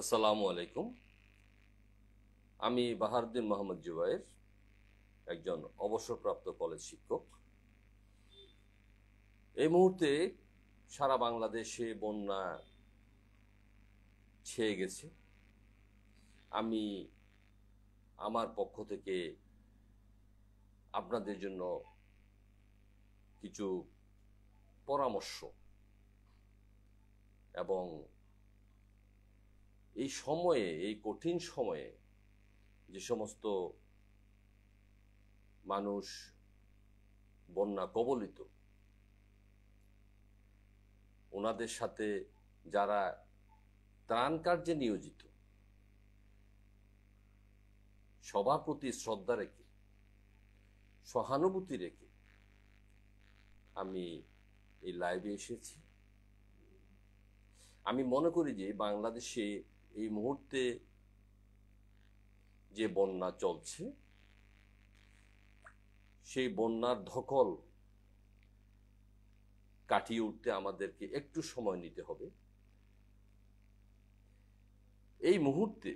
আসসালামু আলাইকুম। আমি বাহারুদ্দিন মোহাম্মদ জুবায়ের, একজন অবসরপ্রাপ্ত কলেজ শিক্ষক। এই মুহূর্তে সারা বাংলাদেশে বন্যা ছেয়ে গেছে। আমি আমার পক্ষ থেকে আপনাদের জন্য কিছু পরামর্শ এবং এই সময়ে, এই কঠিন সময়ে যে সমস্ত মানুষ বন্যা কবলিত, ওনাদের সাথে যারা ত্রাণ কার্যে নিয়োজিত, সবার প্রতি শ্রদ্ধা রেখে, সহানুভূতি রেখে আমি এই লাইভে এসেছি। আমি মনে করি যে বাংলাদেশে এই মুহূর্তে যে বন্যা চলছে, সেই বন্যার ধকল কাটিয়ে উঠতে আমাদেরকে একটু সময় নিতে হবে। এই মুহূর্তে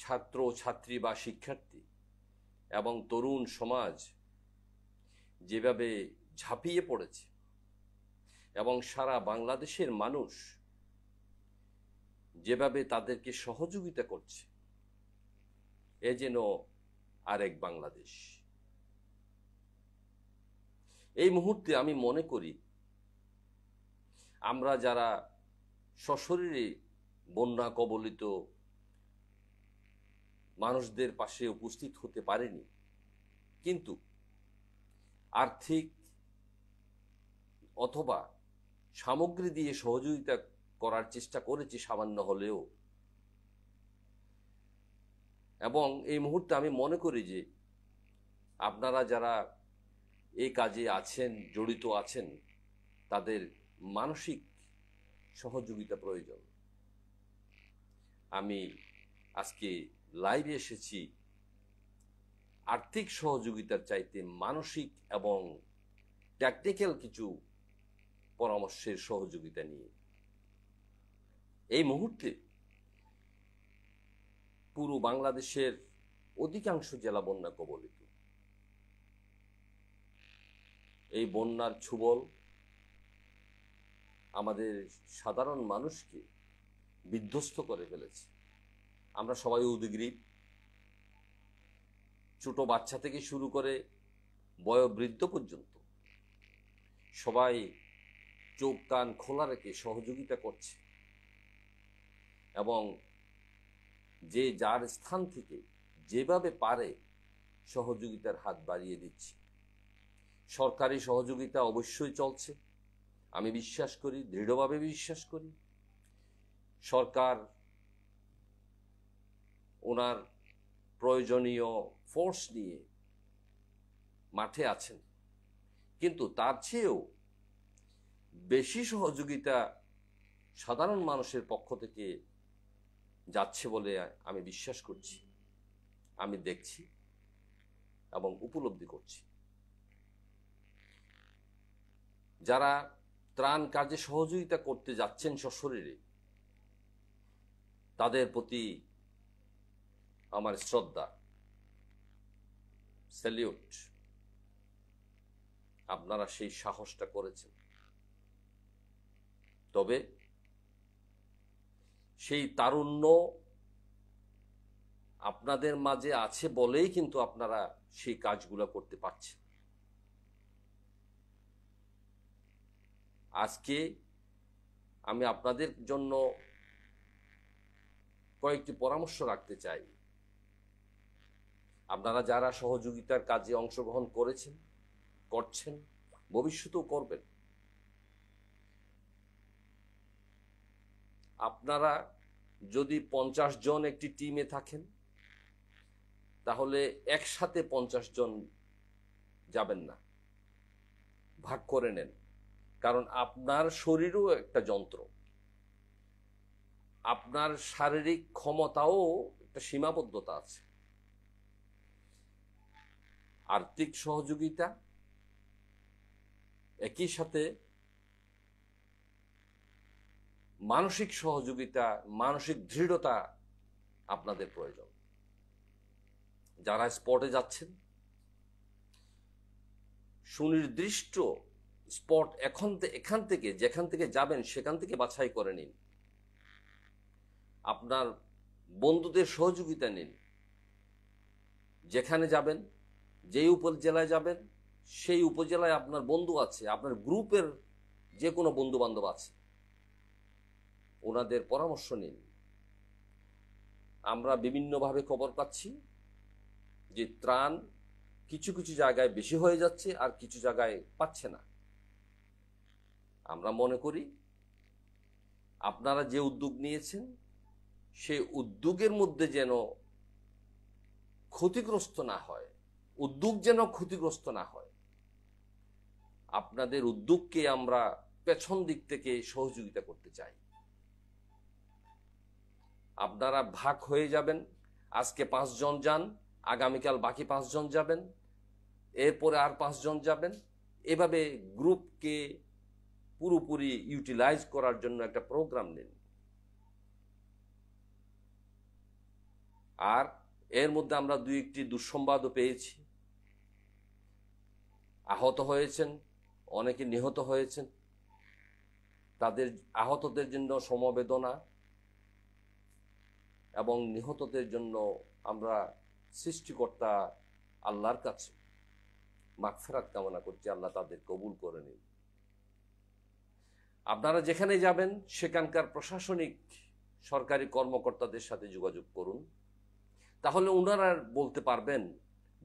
ছাত্র ছাত্রী বা শিক্ষার্থী এবং তরুণ সমাজ যেভাবে ঝাঁপিয়ে পড়েছে এবং সারা বাংলাদেশের মানুষ যেভাবে তাদেরকে সহযোগিতা করছে, এ যেন আরেক বাংলাদেশ। এই মুহূর্তে আমি মনে করি আমরা যারা সশরীরে বন্যা কবলিত মানুষদের পাশে উপস্থিত হতে পারেনি, কিন্তু আর্থিক অথবা সামগ্রী দিয়ে সহযোগিতা করার চেষ্টা করেছি সামান্য হলেও। এবং এই মুহূর্তে আমি মনে করি যে আপনারা যারা এই কাজে আছেন, জড়িত আছেন, তাদের মানসিক সহযোগিতা প্রয়োজন। আমি আজকে লাইভে এসেছি আর্থিক সহযোগিতার চাইতে মানসিক এবং টেকনিক্যাল কিছু পরামর্শের সহযোগিতা নিয়ে। এই মুহূর্তে পুরো বাংলাদেশের অধিকাংশ জেলা বন্যা কবলিত। এই বন্যার ছোবল আমাদের সাধারণ মানুষকে বিধ্বস্ত করে ফেলেছে। আমরা সবাই উদ্গ্রীব, ছোট বাচ্চা থেকে শুরু করে বয়োবৃদ্ধ পর্যন্ত সবাই চোখ কান খোলা রেখে সহযোগিতা করছে এবং যে যার স্থান থেকে যেভাবে পারে সহযোগিতার হাত বাড়িয়ে দিচ্ছে। সরকারি সহযোগিতা অবশ্যই চলছে, আমি বিশ্বাস করি, দৃঢ়ভাবে বিশ্বাস করি। সরকার ওনার প্রয়োজনীয় ফোর্স নিয়ে মাঠে আছেন, কিন্তু তার চেয়েও বেশি সহযোগিতা সাধারণ মানুষের পক্ষ থেকে যাচ্ছে বলে আমি বিশ্বাস করছি, আমি দেখছি এবং উপলব্ধি করছি। যারা ত্রাণ কাজে সহযোগিতা করতে যাচ্ছেন সশরীরে, তাদের প্রতি আমার শ্রদ্ধা, স্যালিউট। আপনারা সেই সাহসটা করেছেন, তবে সেই তারুণ্য আপনাদের মাঝে আছে বলেই কিন্তু আপনারা সেই কাজগুলো করতে পারছেন। আজকে আমি আপনাদের জন্য কয়েকটি পরামর্শ রাখতে চাই। আপনারা যারা সহযোগিতার কাজে অংশগ্রহণ করেছেন, করছেন, ভবিষ্যতেও করবেন, আপনারা যদি 50 জন একটি টিমে থাকেন, তাহলে একসাথে 50 জন যাবেন না, ভাগ করে নেন। কারণ আপনার শরীরও একটা যন্ত্র, আপনার শারীরিক ক্ষমতাও একটা সীমাবদ্ধতা আছে। আর্থিক সহযোগিতা, একই সাথে মানসিক সহযোগিতা, মানসিক দৃঢ়তা আপনাদের প্রয়োজন। যারা স্পটে যাচ্ছেন, সুনির্দিষ্ট স্পট এখান থেকে যেখান থেকে যাবেন সেখান থেকে বাছাই করে নিন। আপনার বন্ধুদের সহযোগিতা নিন। যেখানে যাবেন, যেই উপজেলায় যাবেন, সেই উপজেলায় আপনার বন্ধু আছে, আপনার গ্রুপের যে কোনো বন্ধু বান্ধব আছে, ওনাদের পরামর্শ নিন। আমরা বিভিন্নভাবে খবর পাচ্ছি যে ত্রাণ কিছু কিছু জায়গায় বেশি হয়ে যাচ্ছে আর কিছু জায়গায় পাচ্ছে না। আমরা মনে করি আপনারা যে উদ্যোগ নিয়েছেন সেই উদ্যোগের মধ্যে যেন ক্ষতিগ্রস্ত না হয়, উদ্যোগ যেন ক্ষতিগ্রস্ত না হয়। আপনাদের উদ্যোগকে আমরা পেছন দিক থেকে সহযোগিতা করতে চাই। আপনারা ভাগ হয়ে যাবেন, আজকে 5 জন যান, আগামীকাল বাকি 5 জন যাবেন, এরপরে আর 5 জন যাবেন। এভাবে গ্রুপকে পুরোপুরি ইউটিলাইজ করার জন্য একটা প্রোগ্রাম নিন। আর এর মধ্যে আমরা 2-1টি দুঃসংবাদও পেয়েছি। আহত হয়েছেন, অনেকে নিহত হয়েছেন। তাদের আহতদের জন্য সমবেদনা এবং নিহতদের জন্য আমরা সৃষ্টিকর্তা আল্লাহর কাছে মাগফিরাত কামনা করছি। আল্লাহ তাদের কবুল করে নিন। আপনারা যেখানে যাবেন সেখানকার প্রশাসনিক সরকারি কর্মকর্তাদের সাথে যোগাযোগ করুন, তাহলে ওনারা বলতে পারবেন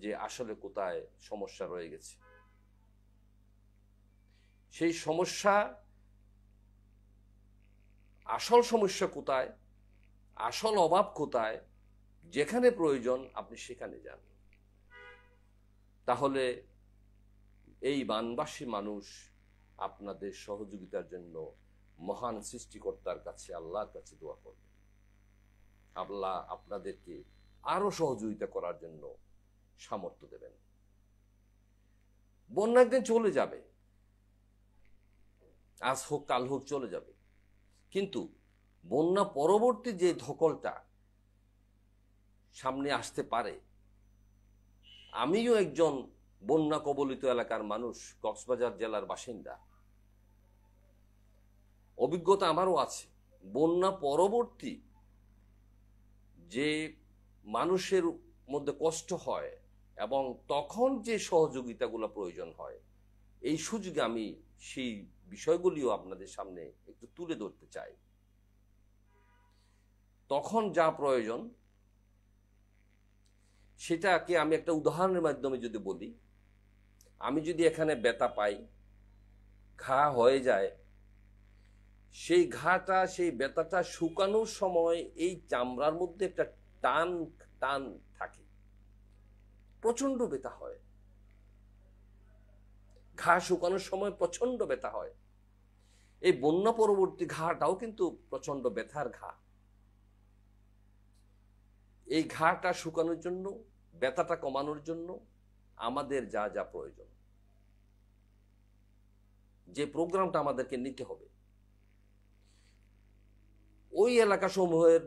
যে আসলে কোথায় সমস্যা রয়ে গেছে। সেই সমস্যা, আসল সমস্যা কোথায়, আসল অভাব কোথায়, যেখানে প্রয়োজন আপনি সেখানে যান। তাহলে এই বানবাসী মানুষ আপনাদের সহযোগিতার জন্য মহান সৃষ্টিকর্তার কাছে, আল্লাহর কাছে দোয়া করবে। আল্লাহ আপনাদেরকে আরো সহযোগিতা করার জন্য সামর্থ্য দেবেন। বন্যা একদিন চলে যাবে, আজ হোক কাল হোক চলে যাবে, কিন্তু বন্যা পরবর্তী যে ধকলটা সামনে আসতে পারে, আমিও একজন বন্যা কবলিত এলাকার মানুষ, কক্সবাজার জেলার বাসিন্দা, অভিজ্ঞতা আমারও আছে। বন্যা পরবর্তী যে মানুষের মধ্যে কষ্ট হয় এবং তখন যে সহযোগিতাগুলো প্রয়োজন হয়, এই সুযোগে আমি সেই বিষয়গুলিও আপনাদের সামনে একটু তুলে ধরতে চাই। তখন যা প্রয়োজন সেটাকে আমি একটা উদাহরণের মাধ্যমে যদি বলি, আমি যদি এখানে ব্যথা পাই, ঘা হয়ে যায়, সেই ঘাটা, সেই ব্যথাটা শুকানোর সময় এই চামড়ার মধ্যে একটা টান টান থাকে, প্রচন্ড ব্যথা হয়। ঘা শুকানোর সময় প্রচন্ড ব্যথা হয়। এই বন্যা পরবর্তী ঘাটাও কিন্তু প্রচন্ড ব্যথার ঘা। এই ঘাটা শুকানোর জন্য, ব্যথাটা কমানোর জন্য আমাদের যা যা প্রয়োজন, যে প্রোগ্রামটা আমাদেরকে নিতে হবে, ওই এলাকা সমূহের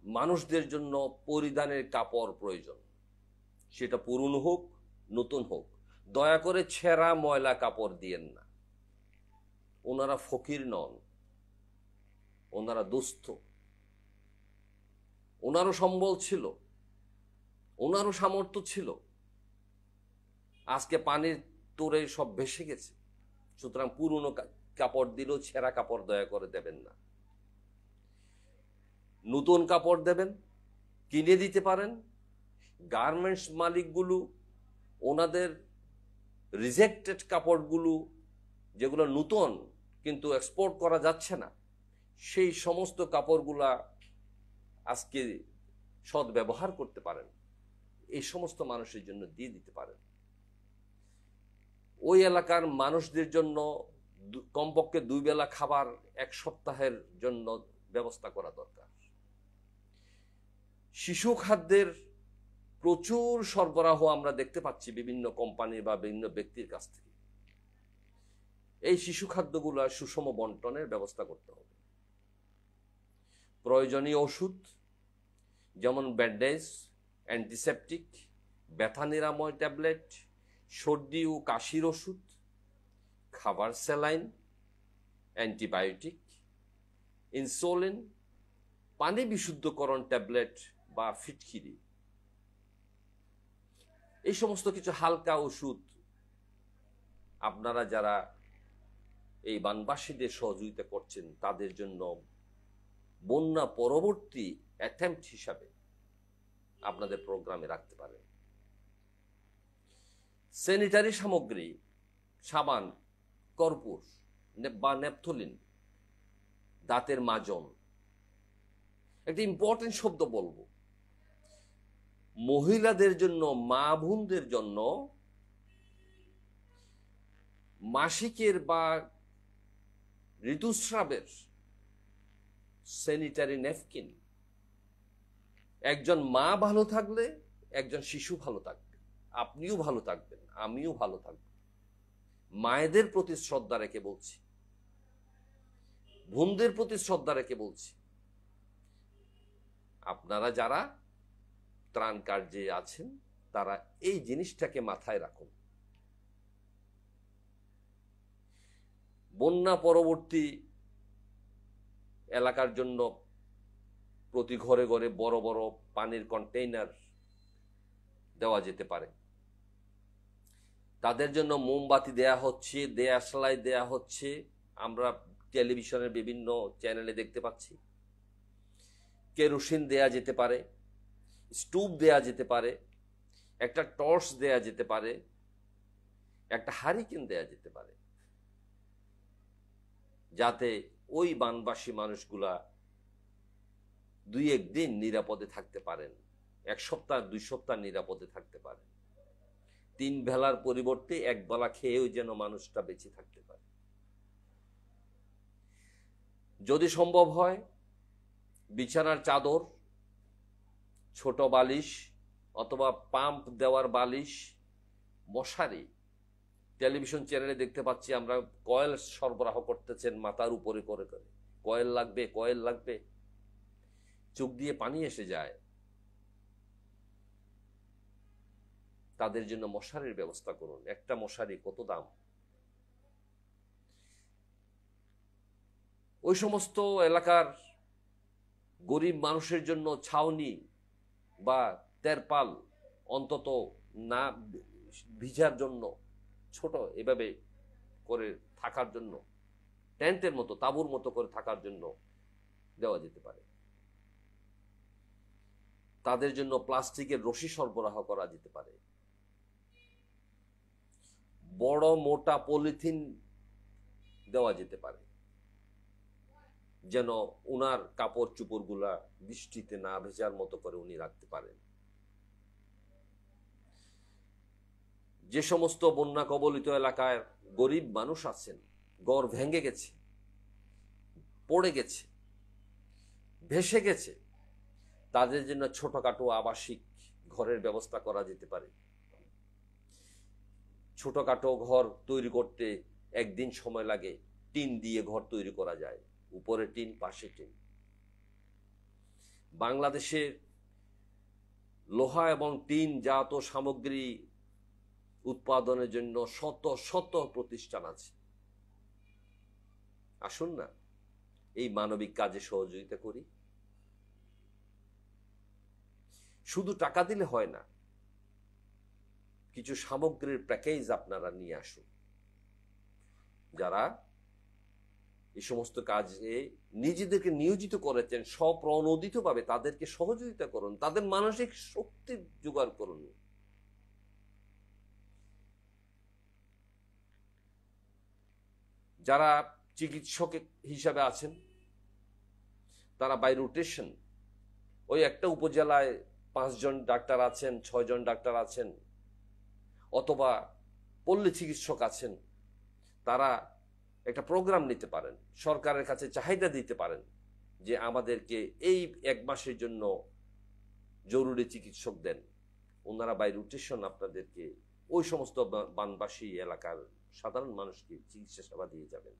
মানুষদের জন্য পরিধানের কাপড় প্রয়োজন। সেটা পুরনো হোক, নতুন হোক, দয়া করে ছেঁড়া ময়লা কাপড় দিয়েন না। ওনারা ফকির নন, ওনারা দুস্থ, ওনারও সম্বল ছিল, ওনারও সামর্থ্য ছিল। আজকে পানির তোরে সব ভেসে গেছে। সুতরাং পুরনো কাপড় দিলেও ছেঁড়া কাপড় দয়া করে দেবেন না। নতুন কাপড় দেবেন, কিনে দিতে পারেন। গার্মেন্টস মালিকগুলো ওনাদের রিজেক্টেড কাপড়গুলো, যেগুলো নতুন কিন্তু এক্সপোর্ট করা যাচ্ছে না, সেই সমস্ত কাপড়গুলা আজকে সৎ ব্যবহার করতে পারেন, এই সমস্ত মানুষের জন্য দিয়ে দিতে পারেন। ওই এলাকার মানুষদের জন্য কমপক্ষে 2 বেলা খাবার 1 সপ্তাহের জন্য ব্যবস্থা করা দরকার। শিশু খাদ্যের প্রচুর সরবরাহ আমরা দেখতে পাচ্ছি বিভিন্ন কোম্পানি বা বিভিন্ন ব্যক্তির কাছ থেকে। এই শিশু খাদ্যগুলো সুষম বন্টনের ব্যবস্থা করতে হবে। প্রয়োজনীয় ওষুধ যেমন ব্যান্ডেজ, অ্যান্টিসেপটিক, ব্যথা নিরাময় ট্যাবলেট, সর্দি ও কাশির ওষুধ, খাবার স্যালাইন, অ্যান্টিবায়োটিক, ইনসুলিন, পানি বিশুদ্ধকরণ ট্যাবলেট বা ফিটকিরি, এই সমস্ত কিছু হালকা ওষুধ আপনারা যারা এই বানবাসীদের সহযোগিতা করছেন তাদের জন্য বন্যা পরবর্তী অ্যাটেম্পট হিসাবে আপনাদের প্রোগ্রামে রাখতে পারেন। স্যানিটারি সামগ্রী, সাবান, কর্পূর বা ন্যাপথলিন, দাঁতের মাজন। একটা ইম্পর্টেন্ট শব্দ বলবো, মহিলাদের জন্য, মা বোনদের জন্য মাসিকের বা ঋতুস্রাবের স্যানিটারি ন্যাপকিন। একজন মা ভালো থাকলে একজন শিশু ভালো থাকবে, আপনিও ভালো থাকবেন, আমিও ভালো থাকব। মায়েদের প্রতি শ্রদ্ধা রেখে বলছি, বোনদের প্রতি শ্রদ্ধা রেখে বলছি, আপনারা যারা ত্রাণ কার্যে আছেন তারা এই জিনিসটাকে মাথায় রাখুন। বন্যা পরবর্তী এলাকার জন্য প্রতি ঘরে ঘরে বড় বড় পানির কন্টেইনার দেওয়া যেতে পারে। তাদের জন্য মোমবাতি দেয়া হচ্ছে, দেয়াশলাই দেয়া হচ্ছে, আমরা টেলিভিশনের বিভিন্ন চ্যানেলে দেখতে পাচ্ছি। কেরোসিন দেয়া যেতে পারে, স্টোভ দেয়া যেতে পারে, একটা টর্চ দেয়া যেতে পারে, একটা হারিকেন দেয়া যেতে পারে, যাতে ওই বানবাসী মানুষগুলা 2-1 দিন নিরাপদে থাকতে পারেন, 1 সপ্তাহ 2 সপ্তাহ নিরাপদে থাকতে পারেন। 3 বেলার পরিবর্তে 1 বেলা খেয়েও যেন মানুষটা বেঁচে থাকতে পারে। যদি সম্ভব হয় বিছানার চাদর, ছোট বালিশ অথবা পাম্প দেওয়ার বালিশ, মশারি। টেলিভিশন চ্যানেলে দেখতে পাচ্ছি আমরা কয়েল সরবরাহ করতেছেন মাথার উপরে করে করে, কয়েল লাগবে, কয়েল লাগবে, চোখ দিয়ে পানি এসে যায়। তাদের জন্য মশারির ব্যবস্থা করুন। একটা মশারি কত দাম? ওই সমস্ত এলাকার গরিব মানুষের জন্য ছাউনি বা তেরপাল, অন্তত না ভিজার জন্য ছোট এভাবে করে থাকার জন্য, টেন্টের মতো, তাঁবুর মতো করে থাকার জন্য দেওয়া যেতে পারে। তাদের জন্য প্লাস্টিকের রশি সরবরাহ করা যেতে পারে। বড় মোটা পলিথিন দেওয়া যেতে পারে, যেন উনার কাপড় চোপড়গুলা বৃষ্টিতে না ভেজার মতো করে উনি রাখতে পারেন। যে সমস্ত বন্যা কবলিত এলাকায় গরিব মানুষ আছেন, ঘর ভেঙে গেছে, পড়ে গেছে, ভেসে গেছে, তাদের জন্য ছোটখাটো আবাসিক ঘরের ব্যবস্থা করা যেতে পারে। ছোটখাটো ঘর তৈরি করতে 1 দিন সময় লাগে, টিন দিয়ে ঘর তৈরি করা যায়, উপরে টিন, পাশে টিন। বাংলাদেশের লোহা এবং টিন জাত সামগ্রী উৎপাদনের জন্য শত শত প্রতিষ্ঠান আছে। আসুন না এই মানবিক কাজে সহযোগিতা করি। শুধু টাকা দিলে হয় না, কিছু সামগ্রীর প্যাকেজ আপনারা নিয়ে আসুন। যারা এই সমস্ত কাজে নিজেদেরকে নিয়োজিত করেছেন স্বপ্রণোদিতভাবে, তাদেরকে সহযোগিতা করুন, তাদের মানসিক শক্তি জোগাড় করুন। যারা চিকিৎসক হিসাবে আছেন তারা বাই রোটেশন, ওই একটা উপজেলায় 5 জন ডাক্তার আছেন, 6 জন ডাক্তার আছেন, অথবা পল্লী চিকিৎসক আছেন, তারা একটা প্রোগ্রাম নিতে পারেন, সরকারের কাছে চাহিদা দিতে পারেন যে আমাদেরকে এই 1 মাসের জন্য জরুরি চিকিৎসক দেন। ওনারা বাই রোটেশন আপনাদেরকে ওই সমস্ত বানবাসী এলাকার সাধারণ মানুষকে চিকিৎসা সেবা দিয়ে যাবেন।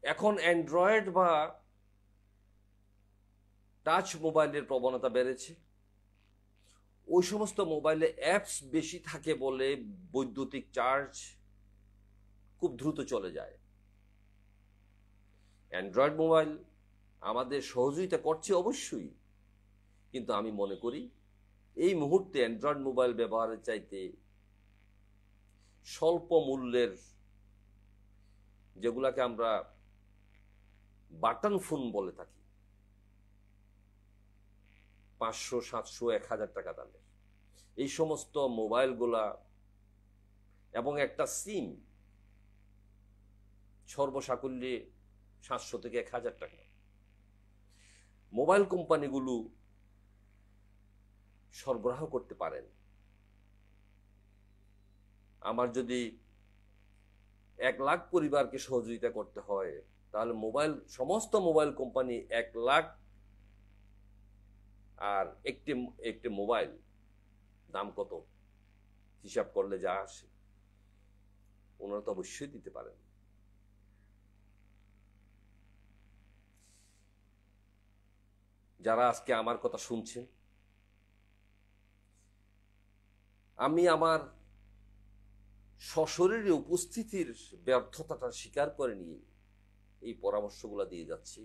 এখন অ্যান্ড্রয়েড বা টাচ মোবাইলের প্রবণতা বেড়েছে। ওই সমস্ত মোবাইলে অ্যাপস বেশি থাকে বলে বৈদ্যুতিক চার্জ খুব দ্রুত চলে যায়। অ্যান্ড্রয়েড মোবাইল আমাদের সহযোগিতা করছে অবশ্যই, কিন্তু আমি মনে করি এই মুহূর্তে অ্যান্ড্রয়েড মোবাইল ব্যবহারের চাইতে স্বল্প মূল্যের, যেগুলাকে আমরা বাটন ফোন বলে থাকি, 500, 700, 1000 টাকা দামের এই সমস্ত মোবাইলগুলা এবং একটা সিম সর্বসাকুল্যে 700 থেকে 1000 টাকা, মোবাইল কোম্পানিগুলো সরবরাহ করতে পারেন। আমার যদি 1 লাখ পরিবারকে সহযোগিতা করতে হয়, তাহলে সমস্ত মোবাইল কোম্পানি 1 লাখ আর একটি মোবাইল দাম কত হিসাব করলে যা আসে, ওনারা তো অবশ্যই দিতে পারেন। যারা আজকে আমার কথা শুনছেন, আমি আমার সশরীরে উপস্থিতির ব্যর্থতাটা স্বীকার করে নিয়ে এই পরামর্শগুলো দিয়ে যাচ্ছি।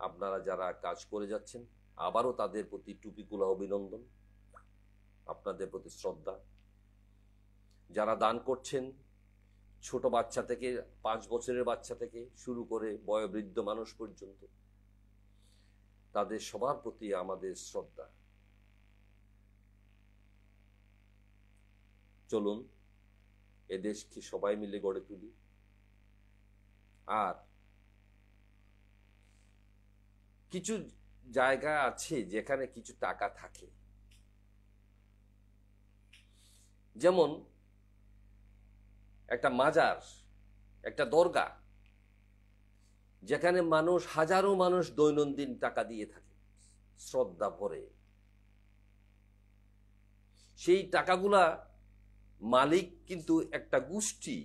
আপনারা যারা কাজ করে যাচ্ছেন, আবারও তাদের প্রতি টুপিকুলা অভিনন্দন, আপনাদের প্রতি শ্রদ্ধা। যারা দান করছেন, ছোট বাচ্চা থেকে 5 বছরের বাচ্চা থেকে শুরু করে বয়োবৃদ্ধ মানুষ পর্যন্ত, তাদের সবার প্রতি আমাদের শ্রদ্ধা। চলুন এ দেশকে সবাই মিলে গড়ে তুলি। আর কিছু জায়গা আছে যেখানে কিছু টাকা থাকে, যেমন একটা মাজার, একটা দরগা, যেখানে হাজারো মানুষ দৈনন্দিন টাকা দিয়ে থাকে শ্রদ্ধা ভরে। সেই টাকাগুলা মালিক কিন্তু একটা গোষ্ঠী,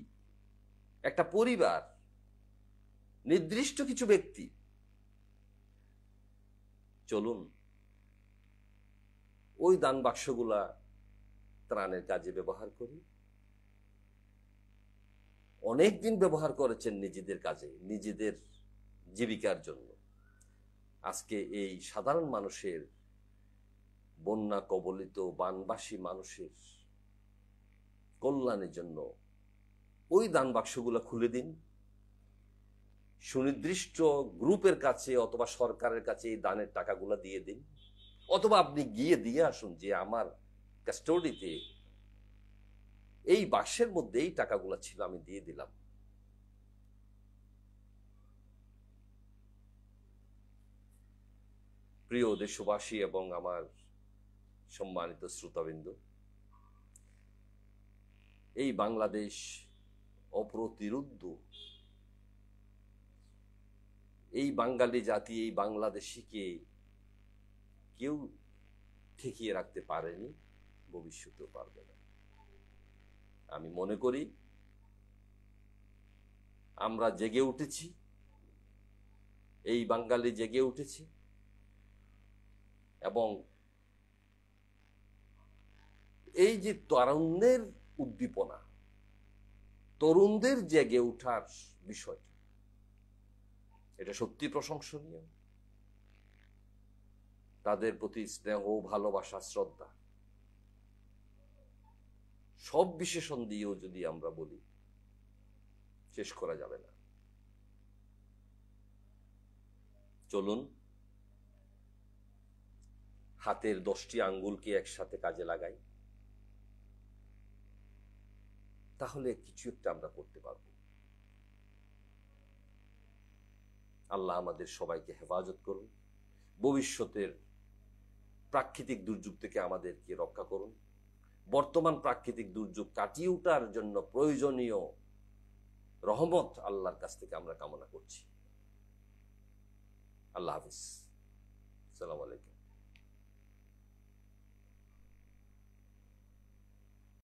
একটা পরিবার, নির্দিষ্ট কিছু ব্যক্তি। চলুন ওই দান বাক্সগুলা ত্রাণের কাজে ব্যবহার করি। অনেকদিন ব্যবহার করেছেন নিজেদের কাজে, নিজেদের জীবিকার জন্য। আজকে এই সাধারণ মানুষের, বন্যা কবলিত বানবাসী মানুষের কল্যাণের জন্য ওই দান বাক্সগুলো খুলে দিন। সুনির্দিষ্ট গ্রুপের কাছে অথবা সরকারের কাছে এই দানের টাকাগুলো দিয়ে দিন, অথবা আপনি গিয়ে দিয়ে আসুন যে আমার কাস্টোডিতে এই বাক্সের মধ্যে এই টাকাগুলো ছিল, আমি দিয়ে দিলাম। প্রিয় দেশবাসী এবং আমার সম্মানিত শ্রোতাবৃন্দ, এই বাংলাদেশ অপ্রতিরোধ্য। এই বাঙালি জাতি, এই বাংলাদেশিকে কেউ ঠেকিয়ে রাখতে পারেনি, ভবিষ্যতেও পারবে না। আমি মনে করি আমরা জেগে উঠেছি, এই বাঙালি জেগে উঠেছে, এবং এই যে তারুণ্যের উদ্দীপনা, তরুণদের জেগে ওঠার বিষয়টা, এটা সত্যি প্রশংসনীয়। তাদের প্রতি স্নেহ, ভালোবাসা, শ্রদ্ধা, সব বিশেষণ দিয়েও যদি আমরা বলি শেষ করা যাবে না। চলুন হাতের 10টি আঙ্গুলকে একসাথে কাজে লাগাই, তাহলে কিছু একটা আমরা করতে পারব। আল্লাহ আমাদের সবাইকে হেফাজত করুন, ভবিষ্যতের প্রাকৃতিক দুর্যোগ থেকে আমাদেরকে রক্ষা করুন। বর্তমান প্রাকৃতিক দুর্যোগ কাটিয়ে ওঠার জন্য প্রয়োজনীয় রহমত আল্লাহর কাছ থেকে আমরা কামনা করছি। আল্লাহ হাফিজ। আসসালামু আলাইকুম।